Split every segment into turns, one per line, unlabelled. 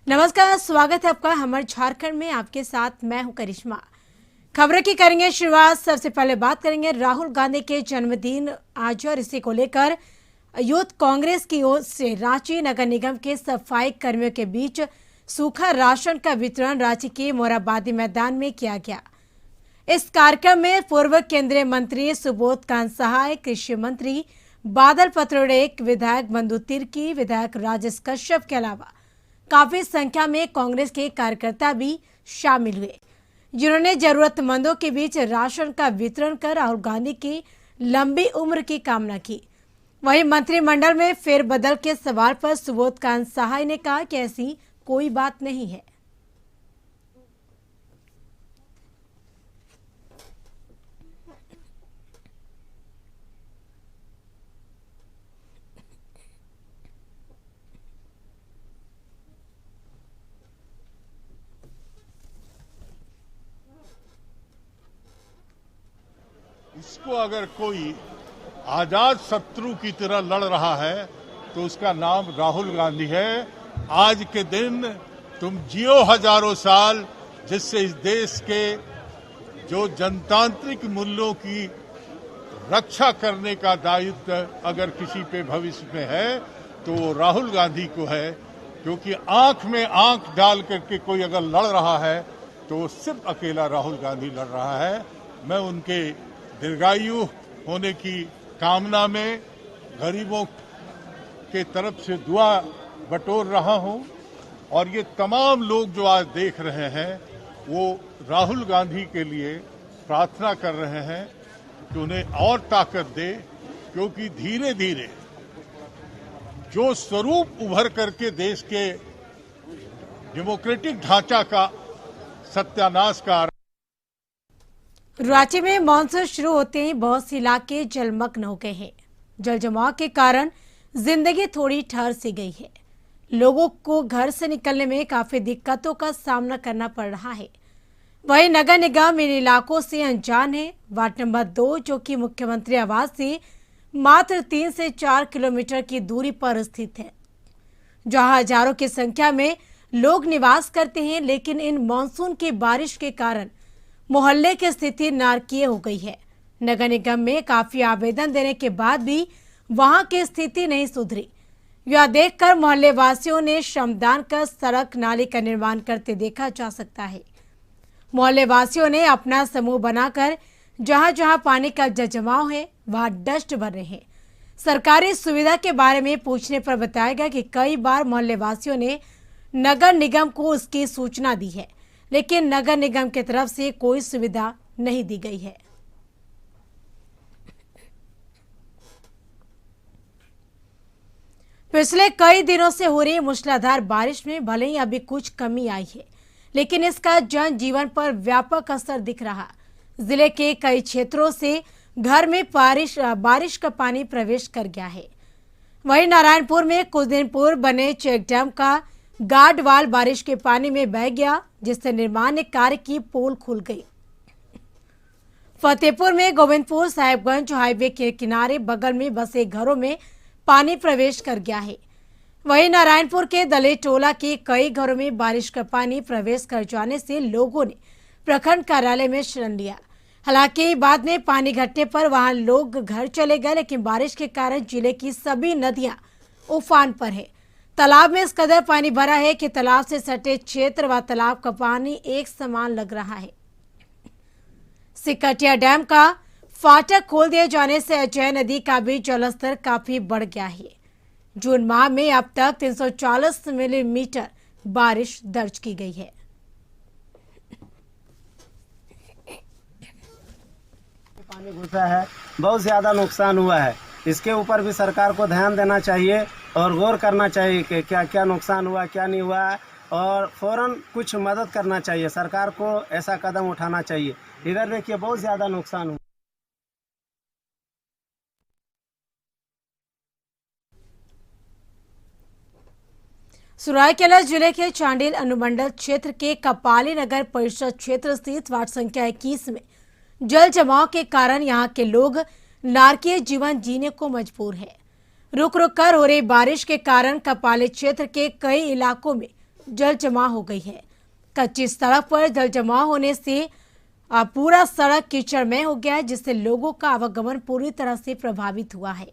नमस्कार, स्वागत है आपका हमारे झारखंड में। आपके साथ मैं हूं करिश्मा। खबरों की करेंगे शुरुआत। सबसे पहले बात करेंगे राहुल गांधी के जन्मदिन आज और इसी को लेकर यूथ कांग्रेस की ओर से रांची नगर निगम के सफाई कर्मियों के बीच सूखा राशन का वितरण रांची के मोराबादी मैदान में किया गया। इस कार्यक्रम में पूर्व केंद्रीय मंत्री सुबोध कांत सहाय, कृषि मंत्री बादल पत्रलेख, विधायक बंधु तिर्की, विधायक राजेश कश्यप के अलावा काफी संख्या में कांग्रेस के कार्यकर्ता भी शामिल हुए, जिन्होंने जरूरतमंदों के बीच राशन का वितरण कर राहुल गांधी की लंबी उम्र की कामना की। वहीं मंत्रिमंडल में फेरबदल के सवाल पर सुबोध कांत सहाय ने कहा कि ऐसी कोई बात नहीं है।
इसको अगर कोई आजाद शत्रु की तरह लड़ रहा है तो उसका नाम राहुल गांधी है। आज के दिन तुम जियो हजारों साल, जिससे इस देश के जो जनतांत्रिक मूल्यों की रक्षा करने का दायित्व अगर किसी पे भविष्य में है तो वो राहुल गांधी को है, क्योंकि आंख में आंख डाल करके कोई अगर लड़ रहा है तो सिर्फ अकेला राहुल गांधी लड़ रहा है। मैं उनके दीर्घायु होने की कामना में गरीबों के तरफ से दुआ बटोर रहा हूं, और ये तमाम लोग जो आज देख रहे हैं वो राहुल गांधी के लिए प्रार्थना कर रहे हैं कि उन्हें और ताकत दे, क्योंकि धीरे धीरे जो स्वरूप उभर करके देश के डेमोक्रेटिक ढांचा का सत्यानाश का
रांची में मानसून शुरू होते ही बहुत से इलाके जलमग्न हो गए हैं। जल जमाव के कारण जिंदगी थोड़ी ठहर सी गई है। लोगों को घर से निकलने में काफी दिक्कतों का सामना करना पड़ रहा है। वहीं नगर निगम इन इलाकों से अनजान है। वार्ड नंबर 2, जो कि मुख्यमंत्री आवास से मात्र 3 से 4 किलोमीटर की दूरी पर स्थित है, जहां हजारों की संख्या में लोग निवास करते हैं, लेकिन इन मानसून की बारिश के कारण मोहल्ले की स्थिति नारकीय हो गई है। नगर निगम में काफी आवेदन देने के बाद भी वहां की स्थिति नहीं सुधरी। यह देखकर मोहल्ले वासियों ने श्रमदान कर सड़क नाली का निर्माण करते देखा जा सकता है। मोहल्ले वासियों ने अपना समूह बनाकर जहां जहां पानी का जमाव है वहां डस्ट भर रहे हैं। सरकारी सुविधा के बारे में पूछने पर बताया गया कि कई बार मोहल्ले वासियों ने नगर निगम को उसकी सूचना दी है, लेकिन नगर निगम की तरफ से कोई सुविधा नहीं दी गई है। पिछले कई दिनों से हो रही मूसलाधार बारिश में भले ही अभी कुछ कमी आई है, लेकिन इसका जनजीवन पर व्यापक असर दिख रहा। जिले के कई क्षेत्रों से घर में बारिश का पानी प्रवेश कर गया है। वहीं नारायणपुर में कुछ दिन पूर्व बने चेक डैम का गार्ड वाल बारिश के पानी में बह गया, जिससे निर्माण कार्य की पोल खुल गई। फतेहपुर में गोविंदपुर साहिबगंज हाईवे के किनारे बगल में बसे घरों में पानी प्रवेश कर गया है। वहीं नारायणपुर के दले टोला के कई घरों में बारिश का पानी प्रवेश कर जाने से लोगों ने प्रखंड कार्यालय में शरण लिया। हालांकि बाद में पानी घटने पर वहां लोग घर चले गए, लेकिन बारिश के कारण जिले की सभी नदियां उफान पर है। तालाब में इस कदर पानी भरा है कि तालाब से सटे क्षेत्र व तालाब का पानी एक समान लग रहा है। सिकटिया डैम का फाटक खोल दिए जाने से अजय नदी का भी जलस्तर काफी बढ़ गया है। जून माह में अब तक 340 मिलीमीटर बारिश दर्ज की गई है।
पानी घुसा है, बहुत ज्यादा नुकसान हुआ है। इसके ऊपर भी सरकार को ध्यान देना चाहिए और गौर करना चाहिए कि क्या क्या नुकसान हुआ, क्या नहीं हुआ, और फौरन कुछ मदद करना चाहिए। सरकार को ऐसा कदम उठाना चाहिए। इधर देखिए बहुत ज्यादा नुकसान हुआ।
सरायकेला जिले के चांडिल अनुमंडल क्षेत्र के कपाली नगर परिषद क्षेत्र स्थित वार्ड संख्या 21 में जल जमाव के कारण यहां के लोग नारकीय जीवन जीने को मजबूर है। रुक रुक कर हो रही बारिश के कारण कपाली क्षेत्र के कई इलाकों में जल जमा हो गई है। कच्ची सड़क पर जल जमा होने से पूरा सड़क कीचड़मय हो गया है, जिससे लोगों का आवागमन पूरी तरह से प्रभावित हुआ है।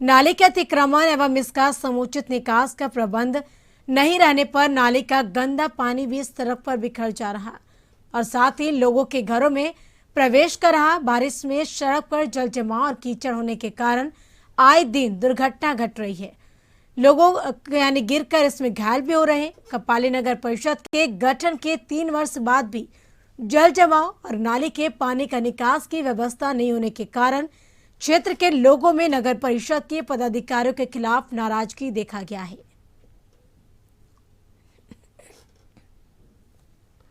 नाले के अतिक्रमण एवं इसका समुचित निकास का प्रबंध नहीं रहने पर नाले का गंदा पानी भी सड़क पर बिखर जा रहा और साथ ही लोगों के घरों में प्रवेश कर रहा। बारिश में सड़क पर जल जमाव और कीचड़ होने के कारण आए दिन दुर्घटना घट रही है। लोगों यानी गिरकर इसमें घायल भी हो रहे हैं। कपाली नगर परिषद के गठन के 3 वर्ष बाद भी जल जमाव और नाले के पानी का निकास की व्यवस्था नहीं होने के कारण क्षेत्र के लोगों में नगर परिषद के पदाधिकारियों के खिलाफ नाराजगी देखा गया है।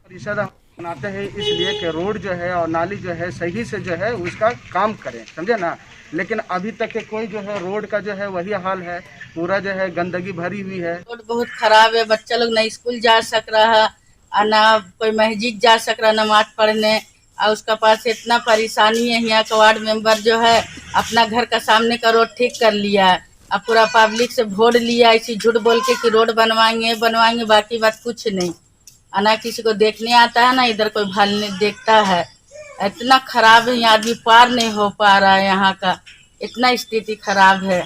परिषद बनाते हैं इसलिए कि रोड जो है और नाली जो है सही से जो है उसका काम करें, समझे ना। लेकिन अभी तक के कोई जो है रोड का जो है वही हाल है, पूरा जो है गंदगी भरी हुई है।
रोड बहुत खराब है, बच्चा लोग ना स्कूल जा सक रहा और ना कोई मस्जिद जा सक रहा नमाज पढ़ने। और उसका पास इतना परेशानी है। यहाँ का वार्ड मेंबर जो है अपना घर का सामने का रोड ठीक कर लिया है। अब पूरा पब्लिक से वोट लिया इसी झूठ बोल के कि रोड बनवाएंगे, बाकी बात कुछ नहीं। ना किसी को देखने आता है, ना इधर कोई भालने देखता है। इतना खराब है, यहाँ आदमी पार नहीं हो पा रहा है। यहाँ का इतना स्थिति खराब है।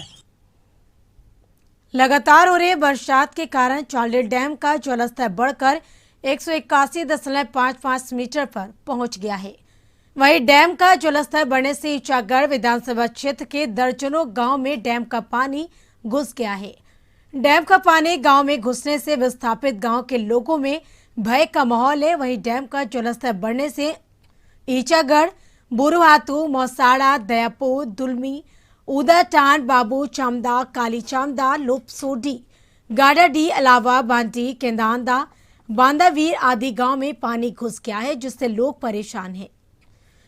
लगातार हो रही बरसात के कारण चांडिल डैम का जलस्तर बढ़कर 181.55 मीटर पर पहुंच गया है। वहीं डैम का जलस्तर बढ़ने से ईचागढ़ विधानसभा क्षेत्र के दर्जनों गांव में डैम का पानी घुस गया है। डैम का पानी गांव में घुसने से विस्थापित गांव के लोगों में भय का माहौल है। वहीं डैम का जलस्तर बढ़ने से ईचागढ़, बुरुहातू, मौसाड़ा, दयापुर, दुलमी, उदाटांड, बाबू चामदा, काली चामदा, लोपसोडी, गाडाडी, अलावा, बांटी, केंदांदा, बांदावीर आदि गांव में पानी घुस गया है, जिससे लोग परेशान हैं।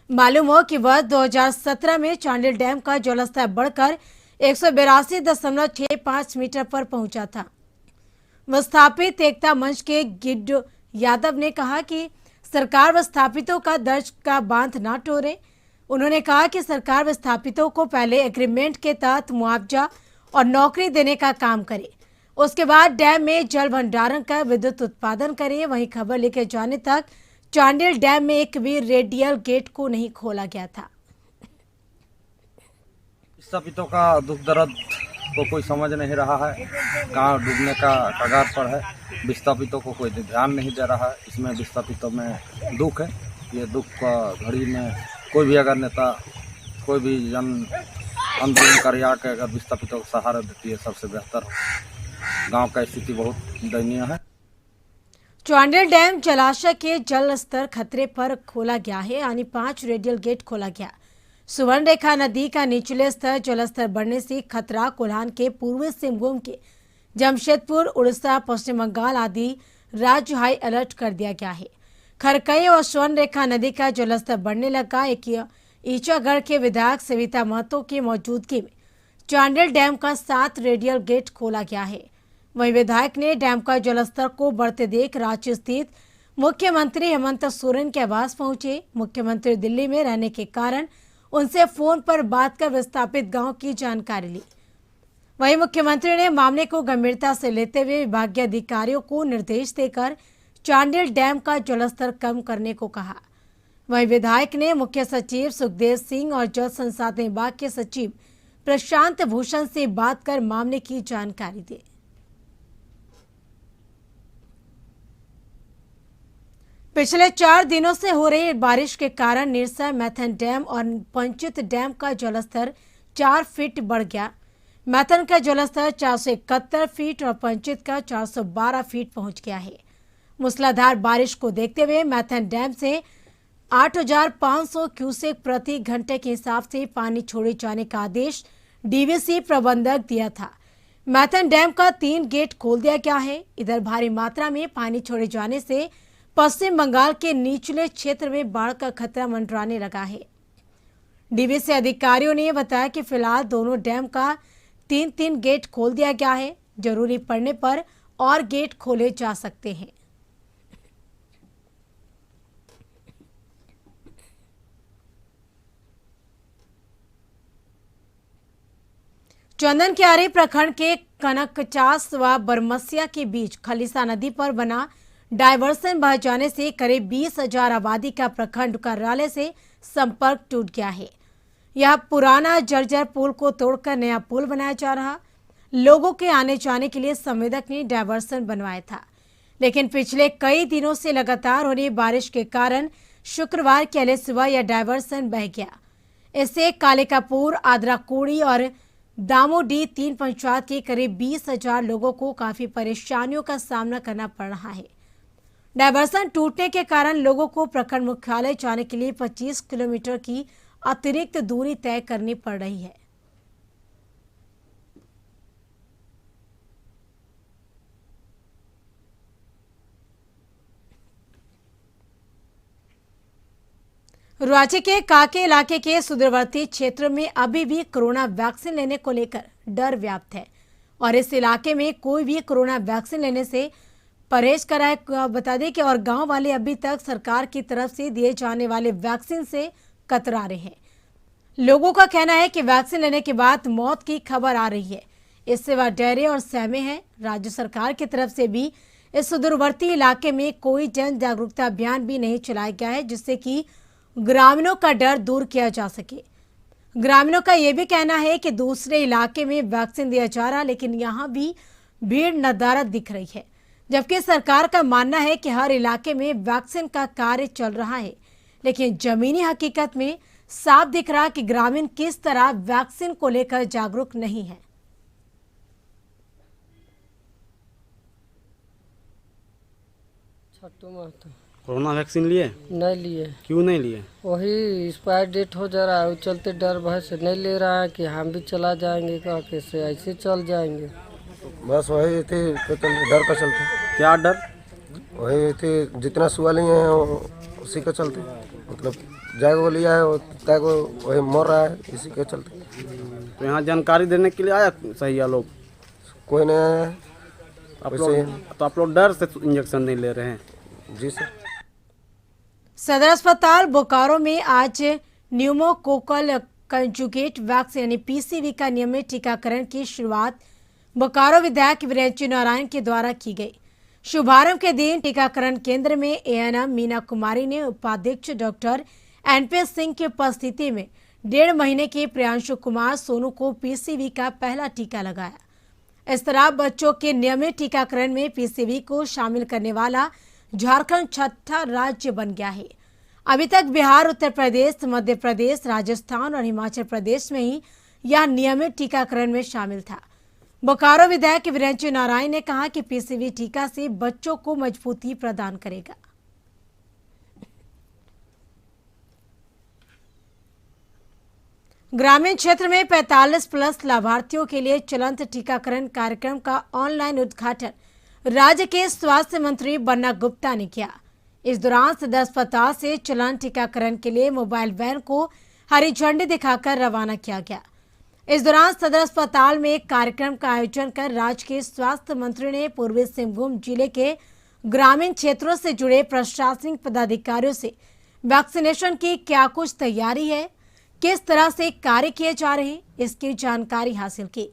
मालूम हो कि वर्ष 2017 में चांडिल डैम का जलस्तर बढ़कर 182.65 मीटर पर पहुंचा था। विस्थापित एकता मंच के गिड्ड यादव ने कहा कि सरकार विस्थापितों का दर्ज का बांध न तोड़े। उन्होंने कहा कि सरकार विस्थापितों को पहले एग्रीमेंट के तहत मुआवजा और नौकरी देने का काम करे, उसके बाद डैम में जल भंडारण कर विद्युत उत्पादन करे। वहीं खबर लेके जाने तक चांडिल डैम में एक भी रेडियल गेट को नहीं खोला गया था।
विस्थापितों का दुख दर्द को कोई समझ नहीं रहा है। गांव डूबने का कगार पर है, विस्थापितों को कोई ध्यान नहीं दे रहा है। इसमें विस्थापितों में दुख है। ये दुख का घड़ी में कोई भी अगर नेता, कोई भी जन आंदोलन कर आके अगर विस्थापितों को सहारा देती है सबसे बेहतर। गांव का स्थिति बहुत दयनीय है।
चांडिल डैम जलाशय के जल स्तर खतरे पर खोला गया है, यानी 5 रेडियल गेट खोला गया। सुवर्णरेखा नदी का निचले स्तर जलस्तर बढ़ने से खतरा कोल्हान के पूर्वी सिंहभूम के जमशेदपुर, उड़ीसा, पश्चिम बंगाल आदि राज्य हाई अलर्ट कर दिया गया है। खरकई और स्वर्णरेखा नदी का जलस्तर बढ़ने लगा। एक ईचागढ़ के विधायक सविता महतो की मौजूदगी में चांडिल डैम का 7 रेडियल गेट खोला गया है। वहीं विधायक ने डैम का जलस्तर को बढ़ते देख रांची स्थित मुख्यमंत्री हेमंत सोरेन के आवास पहुंचे। मुख्यमंत्री दिल्ली में रहने के कारण उनसे फोन पर बात कर विस्थापित गांव की जानकारी ली। वहीं मुख्यमंत्री ने मामले को गंभीरता से लेते हुए विभागीय अधिकारियों को निर्देश देकर चांडिल डैम का जलस्तर कम करने को कहा। वहीं विधायक ने मुख्य सचिव सुखदेव सिंह और जल संसाधन विभाग के सचिव प्रशांत भूषण से बात कर मामले की जानकारी दी। पिछले 4 दिनों से हो रही बारिश के कारण निरसा, मैथन डैम और पंचित डैम का जलस्तर 4 फीट बढ़ गया। मैथन का जलस्तर 471 फीट और पंचित का 412 फीट पहुंच गया है। मूसलाधार बारिश को देखते हुए मैथन डैम से 8,500 क्यूसेक प्रति घंटे के हिसाब से पानी छोड़े जाने का आदेश डीवीसी प्रबंधक दिया था। मैथन डैम का 3 गेट खोल दिया गया है। इधर भारी मात्रा में पानी छोड़े जाने से पश्चिम बंगाल के निचले क्षेत्र में बाढ़ का खतरा मंडराने लगा है। डीवीसी अधिकारियों ने बताया कि फिलहाल दोनों डैम का 3-3 गेट खोल दिया गया है। जरूरी पड़ने पर और गेट खोले जा सकते हैं। चंदन क्यारी प्रखंड के कनकचास व बरमसिया के बीच खलीसा नदी पर बना डायवर्सन बह जाने से करीब 20,000 आबादी का प्रखंड कार्यालय से संपर्क टूट गया है। यह पुराना जर्जर पुल को तोड़कर नया पुल बनाया जा रहा। लोगों के आने जाने के लिए संवेदक ने डायवर्सन बनवाया था, लेकिन पिछले कई दिनों से लगातार हो रही बारिश के कारण शुक्रवार के अले सुबह यह डायवर्सन बह गया। इससे कालिकापुर, आदराकुड़ी और दामोडी 3 पंचायत के करीब 20,000 लोगों को काफी परेशानियों का सामना करना पड़ रहा है। डायवर्सन टूटने के कारण लोगों को प्रखंड मुख्यालय जाने के लिए 25 किलोमीटर की अतिरिक्त दूरी तय करनी पड़ रही है। राज्य के काके इलाके के सुदूरवर्ती क्षेत्र में अभी भी कोरोना वैक्सीन लेने को लेकर डर व्याप्त है और इस इलाके में कोई भी कोरोना वैक्सीन लेने से परहेज कराए। बता दें कि और गांव वाले अभी तक सरकार की तरफ से दिए जाने वाले वैक्सीन से कतरा रहे हैं। लोगों का कहना है कि वैक्सीन लेने के बाद मौत की खबर आ रही है, इससे वह डरे और सहमे हैं। राज्य सरकार की तरफ से भी इस सुदूरवर्ती इलाके में कोई जन जागरूकता अभियान भी नहीं चलाया गया है, जिससे कि ग्रामीणों का डर दूर किया जा सके। ग्रामीणों का यह भी कहना है कि दूसरे इलाके में वैक्सीन दिया जा रहा, लेकिन यहाँ भी भीड़ नदारद दिख रही है, जबकि सरकार का मानना है कि हर इलाके में वैक्सीन का कार्य चल रहा है, लेकिन जमीनी हकीकत में साफ दिख रहा कि ग्रामीण किस तरह वैक्सीन को लेकर जागरूक नहीं है।
छट्टू महतो
कोरोना वैक्सीन लिए?
नहीं लिए।
क्यों नहीं लिए?
वही एक्सपायर डेट हो जा रहा है, उस चलते डर भय से नहीं ले रहा है कि हम भी चला जाएंगे कह के से ऐसे चल जाएंगे।
बस वही थी तो डर का चलते।
क्या डर?
वही थी जितना सवाल ही है उसी का चलते, मतलब जाएगा वो लिया है वो वही मर रहा है, इसी के चलते।
तो यहाँ जानकारी देने के लिए आया सही है लोग?
कोई नहीं आया है।
आप लोग डर से इंजेक्शन नहीं ले रहे हैं?
जी सर।
सदर अस्पताल बोकारो में आज न्यूमोकोकल कंजुगेट वैक्सीन यानी पीसीवी का नियमित टीकाकरण की शुरुआत बोकारो विधायक वीरेंद्र नारायण के द्वारा की गई। शुभारंभ के दिन टीकाकरण केंद्र में एएनएम मीना कुमारी ने उपाध्यक्ष डॉक्टर एनपी सिंह की उपस्थिति में 1.5 महीने के प्रियांशु कुमार सोनू को पीसीवी का पहला टीका लगाया। इस तरह बच्चों के नियमित टीकाकरण में पीसीवी को शामिल करने वाला झारखंड 6ठा राज्य बन गया है। अभी तक बिहार, उत्तर प्रदेश, मध्य प्रदेश, राजस्थान और हिमाचल प्रदेश में ही यह नियमित टीकाकरण में शामिल था। बोकारो विधायक वीरेंद्र नारायण ने कहा कि पीसीवी टीका से बच्चों को मजबूती प्रदान करेगा। ग्रामीण क्षेत्र में 45+ लाभार्थियों के लिए चलंत टीकाकरण कार्यक्रम का ऑनलाइन उद्घाटन राज्य के स्वास्थ्य मंत्री बन्ना गुप्ता ने किया। इस दौरान सदर अस्पताल से चलंत टीकाकरण के लिए मोबाइल वैन को हरी झंडी दिखाकर रवाना किया गया। इस दौरान सदर अस्पताल में एक कार्यक्रम का आयोजन कर राज्य के स्वास्थ्य मंत्री ने पूर्वी सिंहभूम जिले के ग्रामीण क्षेत्रों से जुड़े प्रशासनिक पदाधिकारियों से वैक्सीनेशन की क्या कुछ तैयारी है, किस तरह से कार्य किए जा रहे हैं, इसकी जानकारी हासिल की।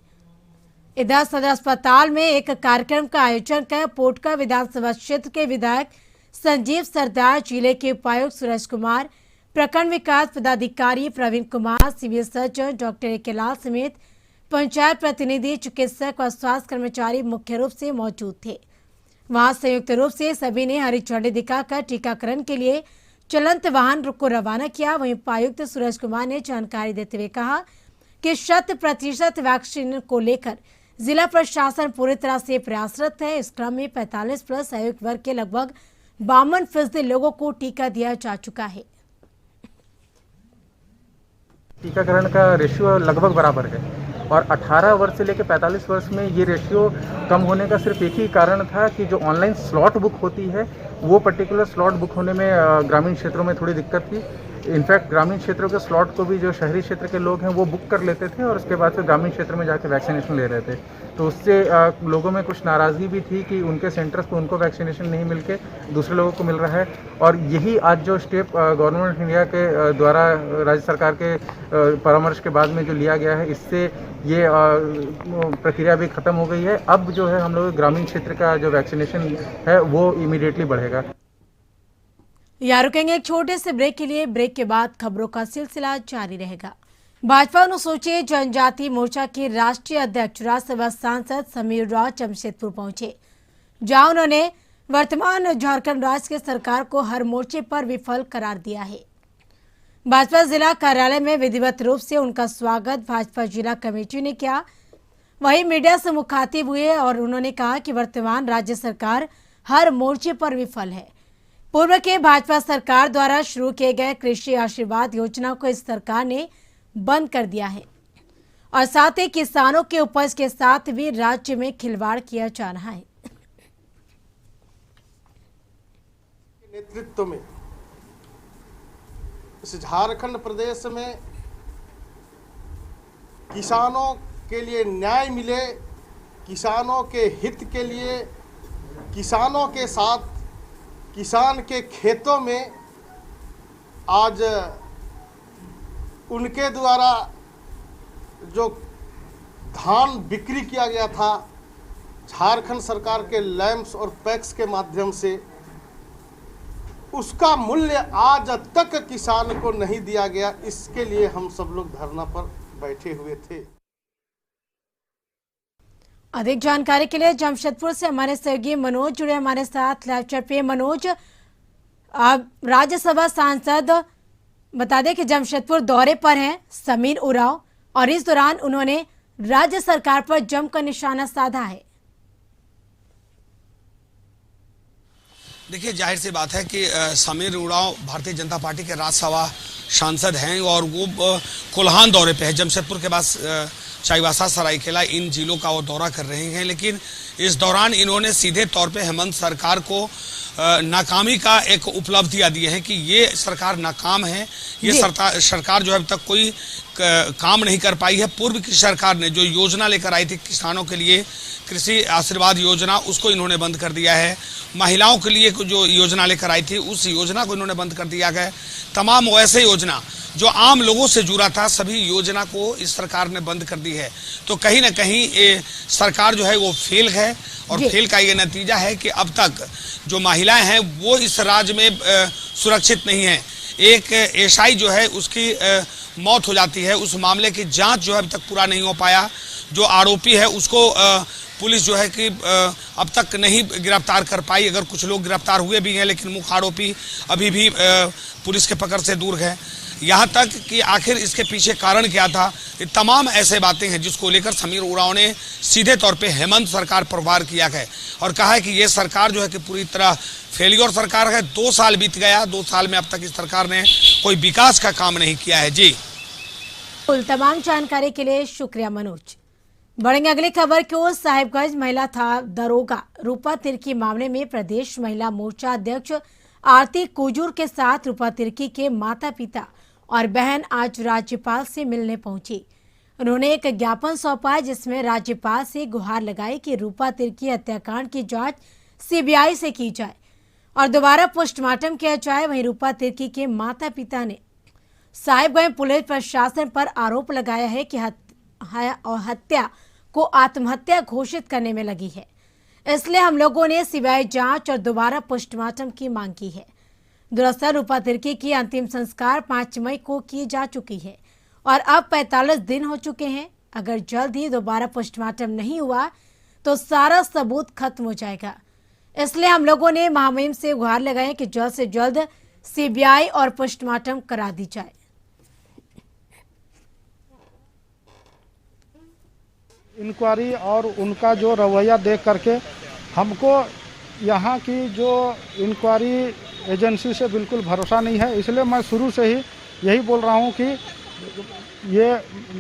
इधर सदर अस्पताल में एक कार्यक्रम का आयोजन कर पोटका विधानसभा क्षेत्र के विधायक संजीव सरदार, जिले के उपायुक्त सुरेश कुमार, प्रखंड विकास पदाधिकारी Praveen Kumar, civil surgeon doctor A K. Lal समेत पंचायत प्रतिनिधि, चिकित्सक और स्वास्थ्य कर्मचारी मुख्य रूप से मौजूद थे। वहां संयुक्त रूप से सभी ने हरी झंडी दिखाकर टीकाकरण के लिए चलंत वाहन को रवाना किया। वहीं उपायुक्त सुरेश कुमार ने जानकारी देते हुए कहा कि 100% वैक्सीन को लेकर जिला प्रशासन पूरी तरह से प्रयासरत है। इस क्रम में 45+ आयु वर्ग के लगभग 52% लोगों को टीका दिया जा चुका है।
टीकाकरण का रेशियो लगभग बराबर है और 18 वर्ष से लेकर 45 वर्ष में ये रेशियो कम होने का सिर्फ एक ही कारण था कि जो ऑनलाइन स्लॉट बुक होती है वो पर्टिकुलर स्लॉट बुक होने में ग्रामीण क्षेत्रों में थोड़ी दिक्कत थी। इनफैक्ट ग्रामीण क्षेत्रों के स्लॉट को भी जो शहरी क्षेत्र के लोग हैं वो बुक कर लेते थे और उसके बाद फिर ग्रामीण क्षेत्र में जाके वैक्सीनेशन ले रहे थे। तो उससे लोगों में कुछ नाराज़गी भी थी कि उनके सेंटर्स पे उनको वैक्सीनेशन नहीं मिल के दूसरे लोगों को मिल रहा है। और यही आज जो स्टेप गवर्नमेंट ऑफ इंडिया के द्वारा राज्य सरकार के परामर्श के बाद में जो लिया गया है, इससे ये प्रक्रिया भी ख़त्म हो गई है। अब जो है हम लोग ग्रामीण क्षेत्र का जो वैक्सीनेशन है वो इमीडिएटली बढ़ेगा।
यहाँ रुकेंगे एक छोटे से ब्रेक के लिए। ब्रेक के बाद खबरों का सिलसिला जारी रहेगा। भाजपा अनुसूचित जनजाति मोर्चा के राष्ट्रीय अध्यक्ष राज्यसभा सांसद समीर उरांव जमशेदपुर पहुंचे, जहां उन्होंने वर्तमान झारखंड राज्य की सरकार को हर मोर्चे पर विफल करार दिया है। भाजपा जिला कार्यालय में विधिवत रूप से उनका स्वागत भाजपा जिला कमेटी ने किया। वहीं मीडिया से मुखातिब हुए और उन्होंने कहा कि वर्तमान राज्य सरकार हर मोर्चे पर विफल है। पूर्व के भाजपा सरकार द्वारा शुरू किए गए कृषि आशीर्वाद योजना को इस सरकार ने बंद कर दिया है और साथ ही किसानों के उपज के साथ भी राज्य में खिलवाड़ किया जा रहा है।
नेतृत्व में इस झारखंड प्रदेश में किसानों के लिए न्याय मिले, किसानों के हित के लिए, किसानों के साथ किसान के खेतों में आज उनके द्वारा जो धान बिक्री किया गया था झारखंड सरकार के लैंप्स और पैक्स के माध्यम से, उसका मूल्य आज तक किसान को नहीं दिया गया। इसके लिए हम सब लोग धरना पर बैठे हुए थे।
अधिक जानकारी के लिए जमशेदपुर से हमारे सहयोगी मनोज जुड़े हमारे साथ लाइव चैट पे। मनोज, राज्यसभा सांसद बता दें कि जमशेदपुर दौरे पर हैं समीर उरांव और इस दौरान उन्होंने राज्य सरकार पर जमकर निशाना साधा है।
देखिए, जाहिर सी बात है कि समीर उरांव भारतीय जनता पार्टी के राज्यसभा सांसद हैं और वो कोल्हान दौरे पे है। जमशेदपुर के पास चाईबासा, सरायकेला, इन जिलों का वो दौरा कर रहे हैं। लेकिन इस दौरान इन्होंने सीधे तौर पे हेमंत सरकार को नाकामी का एक उपलब्धियां दी है कि ये सरकार नाकाम है, ये सरकार जो है अब तक कोई काम नहीं कर पाई है। पूर्व की सरकार ने जो योजना लेकर आई थी किसानों के लिए, कृषि आशीर्वाद योजना, उसको इन्होंने बंद कर दिया है। महिलाओं के लिए जो योजना लेकर आई थी उस योजना को इन्होंने बंद कर दिया गया। तमाम वैसे योजना जो आम लोगों से जुड़ा था, सभी योजना को इस सरकार ने बंद कर दी है। तो कहीं ना कहीं ये सरकार जो है वो फेल है और फेल का ये नतीजा है कि अब तक जो महिलाएं हैं वो इस राज्य में सुरक्षित नहीं है। एक एसआई जो है उसकी मौत हो जाती है, उस मामले की जांच जो है अब तक पूरा नहीं हो पाया। जो आरोपी है उसको पुलिस जो है कि अब तक नहीं गिरफ्तार कर पाई। अगर कुछ लोग गिरफ्तार हुए भी हैं लेकिन मुख्य आरोपी अभी भी पुलिस के पकड़ से दूर है। यहाँ तक कि आखिर इसके पीछे कारण क्या था, ये तमाम ऐसे बातें हैं जिसको लेकर समीर उरांव ने सीधे तौर पे हेमंत सरकार पर वार किया है और कहा है कि ये सरकार जो है कि पूरी तरह फेलियर सरकार है। 2 साल बीत गया, 2 साल में अब तक इस सरकार ने कोई विकास का काम नहीं किया है। जी,
तमाम जानकारी के लिए शुक्रिया मनोज। बढ़ेंगे अगली खबर की ओर। साहिबगंज महिला था दरोगा रूपा तिर्की मामले में प्रदेश महिला मोर्चा अध्यक्ष आरती कुजूर के साथ रूपा तिर्की के माता पिता और बहन आज राज्यपाल से मिलने पहुंची। उन्होंने एक ज्ञापन सौंपा जिसमें राज्यपाल से गुहार लगाई कि रूपा तिर्की हत्याकांड की जांच सीबीआई से की जाए और दोबारा पोस्टमार्टम किया जाए। वहीं रूपा तिर्की के माता पिता ने साहिबगंज पुलिस प्रशासन पर आरोप लगाया है कि हत्या को आत्महत्या घोषित करने में लगी है, इसलिए हम लोगों ने सीबीआई जांच और दोबारा पोस्टमार्टम की मांग की है। दरअसल रूपा तिर्की की अंतिम संस्कार 5 मई को की जा चुकी है और अब 45 दिन हो चुके हैं। अगर जल्द ही दोबारा पोस्टमार्टम नहीं हुआ तो सारा सबूत खत्म हो जाएगा। इसलिए हम लोगों ने महामहिम से गुहार लगाई कि जल्द से जल्द सीबीआई और पोस्टमार्टम करा दी जाए।
इंक्वायरी और उनका जो रवैया देख करके हमको यहाँ की जो इंक्वायरी एजेंसी से बिल्कुल भरोसा नहीं है। इसलिए मैं शुरू से ही यही बोल रहा हूँ कि ये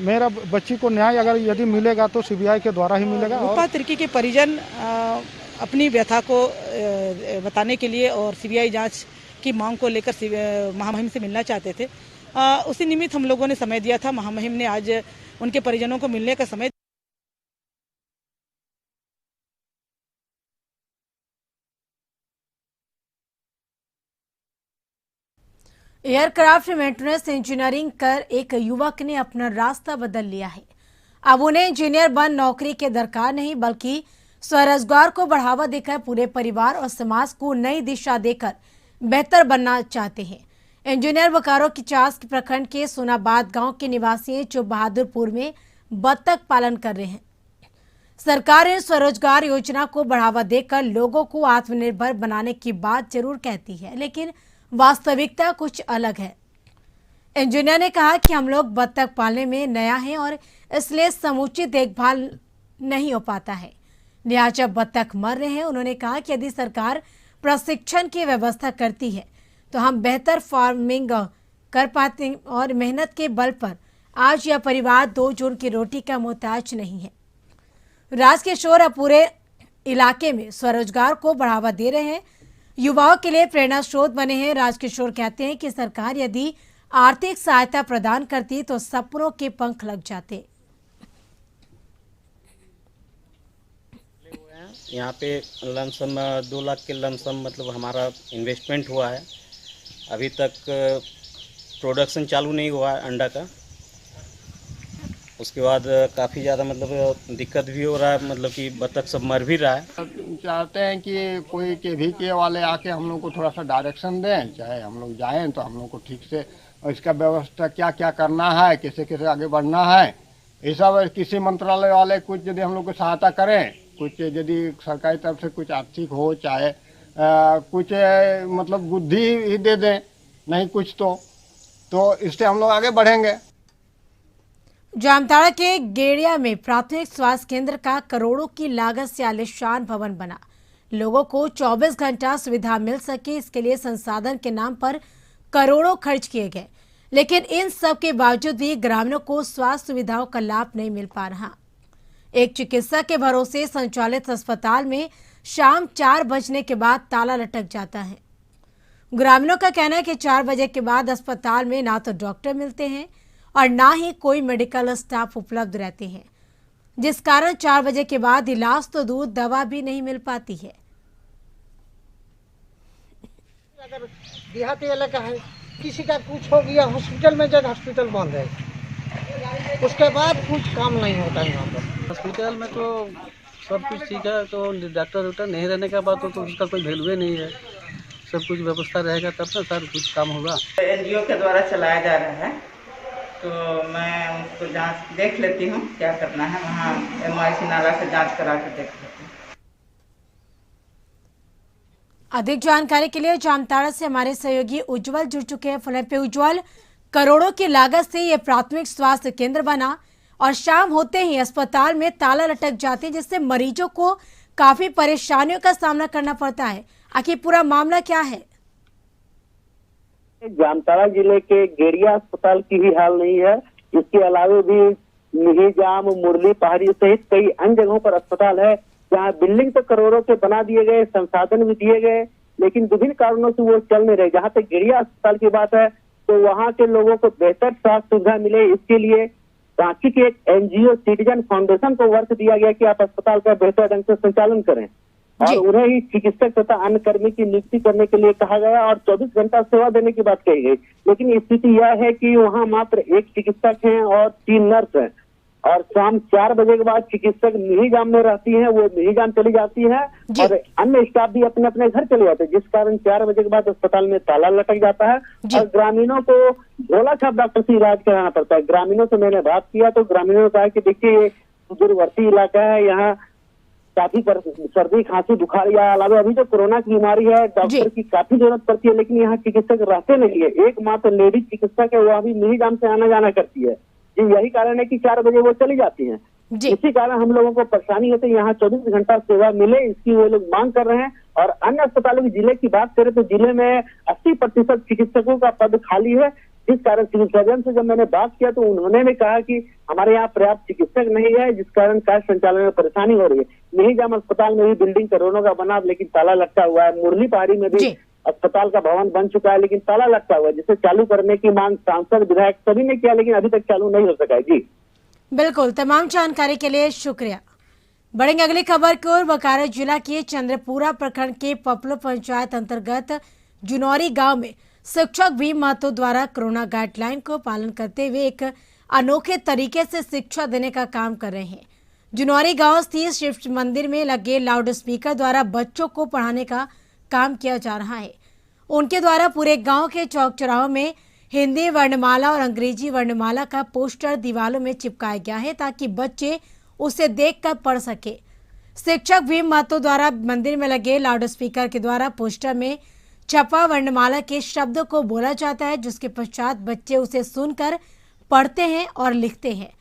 मेरा बच्ची को न्याय अगर यदि मिलेगा तो सीबीआई के द्वारा ही मिलेगा।
रूपा तिर्की के परिजन अपनी व्यथा को बताने के लिए और सीबीआई जांच की मांग को लेकर महामहिम से मिलना चाहते थे। उसी निमित्त हम लोगों ने समय दिया था। महामहिम ने आज उनके परिजनों को मिलने का समय
एयरक्राफ्ट मेंटेनेंस इंजीनियरिंग कर एक युवक ने अपना रास्ता बदल लिया है। अब उन्हें इंजीनियर बन नौकरी के दरकार नहीं, बल्कि स्वरोजगार को बढ़ावा देकर पूरे परिवार और समाज को नई दिशा देकर बेहतर बनना चाहते हैं। इंजीनियर बोकारो की चास प्रखंड के सोनाबाद गांव के निवासी हैं, जो बहादुरपुर में बत्तख पालन कर रहे हैं। सरकार ने स्वरोजगार योजना को बढ़ावा देकर लोगों को आत्मनिर्भर बनाने की बात जरूर कहती है, लेकिन वास्तविकता कुछ अलग है। इंजीनियर ने कहा कि हम लोग बत्तख पालने में नया हैं और इसलिए समुचित देखभाल नहीं हो पाता है, लिहाजा बत्तख मर रहे हैं। उन्होंने कहा कि यदि सरकार प्रशिक्षण की व्यवस्था करती है तो हम बेहतर फार्मिंग कर पाते हैं और मेहनत के बल पर आज यह परिवार 2 जून की रोटी का मोहताज नहीं है। राजकिशोर अब पूरे इलाके में स्वरोजगार को बढ़ावा दे रहे हैं, युवाओं के लिए प्रेरणा स्रोत बने हैं। राजकिशोर कहते हैं कि सरकार यदि आर्थिक सहायता प्रदान करती तो सपनों के पंख लग जाते।
यहाँ पे लमसम 2 लाख के लमसम मतलब हमारा इन्वेस्टमेंट हुआ है। अभी तक प्रोडक्शन चालू नहीं हुआ है अंडा का। उसके बाद काफ़ी ज़्यादा मतलब दिक्कत भी हो रहा है, मतलब कि बत्तख सब मर भी रहा है।
चाहते हैं कि कोई के वाले आके हम लोग को थोड़ा सा डायरेक्शन दें, चाहे हम लोग जाएं तो हम लोग को ठीक से इसका व्यवस्था क्या क्या करना है, कैसे कैसे आगे बढ़ना है, ये सब किसी मंत्रालय वाले कुछ यदि हम लोग को सहायता करें, कुछ यदि सरकारी तरफ से कुछ आर्थिक हो, चाहे कुछ मतलब बुद्धि ही दे दें, नहीं कुछ तो इससे हम लोग आगे बढ़ेंगे।
जामताड़ा के गेड़िया में प्राथमिक स्वास्थ्य केंद्र का करोड़ों की लागत से आलीशान भवन बना। लोगों को 24 घंटा सुविधा मिल सके, इसके लिए संसाधन के नाम पर करोड़ों खर्च किए गए, लेकिन इन सब के बावजूद भी ग्रामीणों को स्वास्थ्य सुविधाओं का लाभ नहीं मिल पा रहा। एक चिकित्सक के भरोसे संचालित अस्पताल में शाम 4 बजने के बाद ताला लटक जाता है। ग्रामीणों का कहना है कि 4 बजे के बाद अस्पताल में ना तो डॉक्टर मिलते हैं और ना ही कोई मेडिकल स्टाफ उपलब्ध रहते हैं, जिस कारण 4 बजे के बाद इलाज तो दूर दवा भी नहीं मिल पाती है।
अगर देहाती इलाका है, किसी का कुछ हो गया, हॉस्पिटल में जब हॉस्पिटल बंद है, उसके बाद कुछ काम नहीं होता है यहाँ पर।
हॉस्पिटल में तो सब कुछ ठीक है, तो डॉक्टर नहीं रहने का बात हो तो उसका कोई वैल्यू नहीं है। सब कुछ व्यवस्था रहेगा तब ना सर कुछ काम होगा।
NGO के द्वारा चलाया जा रहा है, तो मैं उसको जांच देख लेती हूँ क्या करना है, वहाँ MIC नाला से जांच करा के देख लेती हूँ।
अधिक जानकारी के लिए जामताड़ा से हमारे सहयोगी उज्जवल जुड़ चुके हैं फोन पे। उज्जवल, करोड़ों की लागत से यह प्राथमिक स्वास्थ्य केंद्र बना और शाम होते ही अस्पताल में ताला लटक जाते हैं, जिससे मरीजों को काफी परेशानियों का सामना करना पड़ता है। आखिर पूरा मामला क्या है?
जामताड़ा जिले के गेड़िया अस्पताल की भी हाल नहीं है, इसके अलावा भी मिहिजाम, मुरली पहाड़ी सहित कई अन्य जगहों पर अस्पताल है, जहां बिल्डिंग तो करोड़ों के बना दिए गए, संसाधन भी दिए गए, लेकिन विभिन्न कारणों से वो चल नहीं रहे। जहां तक गेड़िया अस्पताल की बात है तो वहां के लोगों को बेहतर स्वास्थ्य सुविधा मिले, इसके लिए रांची के एक NGO सिटीजन फाउंडेशन को वर्क दिया गया कि आप अस्पताल का बेहतर ढंग से संचालन करें और उन्हें ही चिकित्सक तथा अन्य कर्मी की नियुक्ति करने के लिए कहा गया और 24 घंटा सेवा देने की बात कही गई। लेकिन स्थिति यह है कि वहां मात्र 1 चिकित्सक हैं और 3 नर्स हैं, और शाम 4 बजे के बाद चिकित्सक मिहिजाम में रहती हैं, वो मिहिजाम चली जाती है और अन्य स्टाफ भी अपने अपने घर चले जाते हैं, जिस कारण 4 बजे के बाद अस्पताल में ताला लटक जाता है और ग्रामीणों को झोला छाप डॉक्टर से इलाज कराना पड़ता है। ग्रामीणों से मैंने बात किया तो ग्रामीणों ने कहा कि देखिए ये दूरवर्ती इलाका है, यहाँ काफी सर्दी, खांसी, बुखार या अलावा अभी जो कोरोना की बीमारी है, डॉक्टर की काफी जरूरत पड़ती है, लेकिन यहाँ चिकित्सक रहते नहीं है। एकमात्र लेडीज चिकित्सक है, वो अभी मिहिजाम से आना जाना करती है। यही कारण है कि 4 बजे वो चली जाती हैं। इसी कारण हम लोगों को परेशानी होती है, यहाँ 24 घंटा सेवा मिले, इसकी वो लोग मांग कर रहे हैं। और अन्य अस्पतालों की जिले की बात करें तो जिले में 80% चिकित्सकों का पद खाली है, जिस कारण सिविल सर्जन से जब मैंने बात किया तो उन्होंने भी कहा कि हमारे यहाँ पर्याप्त चिकित्सक नहीं है, जिस कारण कार्य संचालन में परेशानी हो रही है। मिहिजाम अस्पताल में भी बिल्डिंग करोड़ों का बना, लेकिन ताला लटका हुआ है। मुरली पहाड़ी में भी अस्पताल का भवन बन चुका है, लेकिन ताला लटका हुआ है, जिसे चालू करने की मांग सांसद, विधायक सभी ने किया, लेकिन अभी तक चालू नहीं हो सका है। जी
बिल्कुल, तमाम जानकारी के लिए शुक्रिया। बढ़ेंगे अगली खबर की ओर। बोकारो जिला के चंद्रपुरा प्रखंड के पपलो पंचायत अंतर्गत जुनौरी गांव में शिक्षक भी महतो द्वारा कोरोना गाइडलाइन को पालन करते हुए एक अनोखे तरीके से शिक्षा देने का काम कर रहे हैं। जुनौरी गांव स्थित शिव मंदिर में लगे लाउड स्पीकर द्वारा बच्चों को पढ़ाने का काम किया जा रहा है। उनके द्वारा पूरे गांव के चौक चौराहों में हिंदी वर्णमाला और अंग्रेजी वर्णमाला का पोस्टर दीवारों में चिपकाया गया है, ताकि बच्चे उसे देखकर पढ़ सके। शिक्षक भीम महतो द्वारा मंदिर में लगे लाउड स्पीकर के द्वारा पोस्टर में छपा वर्णमाला के शब्दों को बोला जाता है, जिसके पश्चात बच्चे उसे सुनकर पढ़ते हैं और लिखते हैं।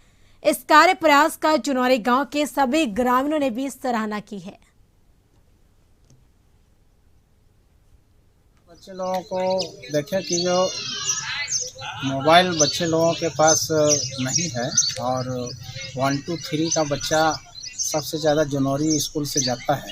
इस कार्य प्रयास का जुनौरी गांव के सभी ग्रामीणों ने भी सराहना की है।
बच्चे लोगों को देखें कि जो मोबाइल बच्चे लोगों के पास नहीं है, और 1 to 3 का बच्चा सबसे ज़्यादा जुनौरी स्कूल से जाता है,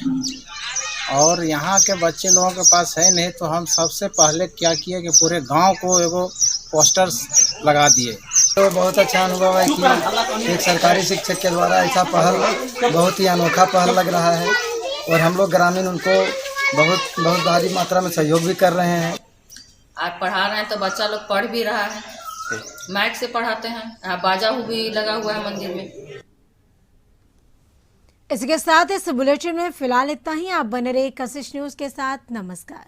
और यहाँ के बच्चे लोगों के पास है नहीं, तो हम सबसे पहले क्या किए कि पूरे गांव को एगो पोस्टर्स लगा दिए।
तो बहुत अच्छा अनुभव है कि एक सरकारी शिक्षक के द्वारा ऐसा पहल बहुत ही अनोखा पहल लग रहा है, और हम लोग ग्रामीण उनको बहुत भारी मात्रा में सहयोग भी कर रहे हैं।
आप पढ़ा रहे हैं तो बच्चा लोग पढ़ भी रहा है, माइक से पढ़ाते हैं, बाजा भी लगा हुआ है मंदिर में।
इसके साथ इस बुलेटिन में फिलहाल इतना ही। आप बने रहिए कशिश न्यूज के साथ। नमस्कार।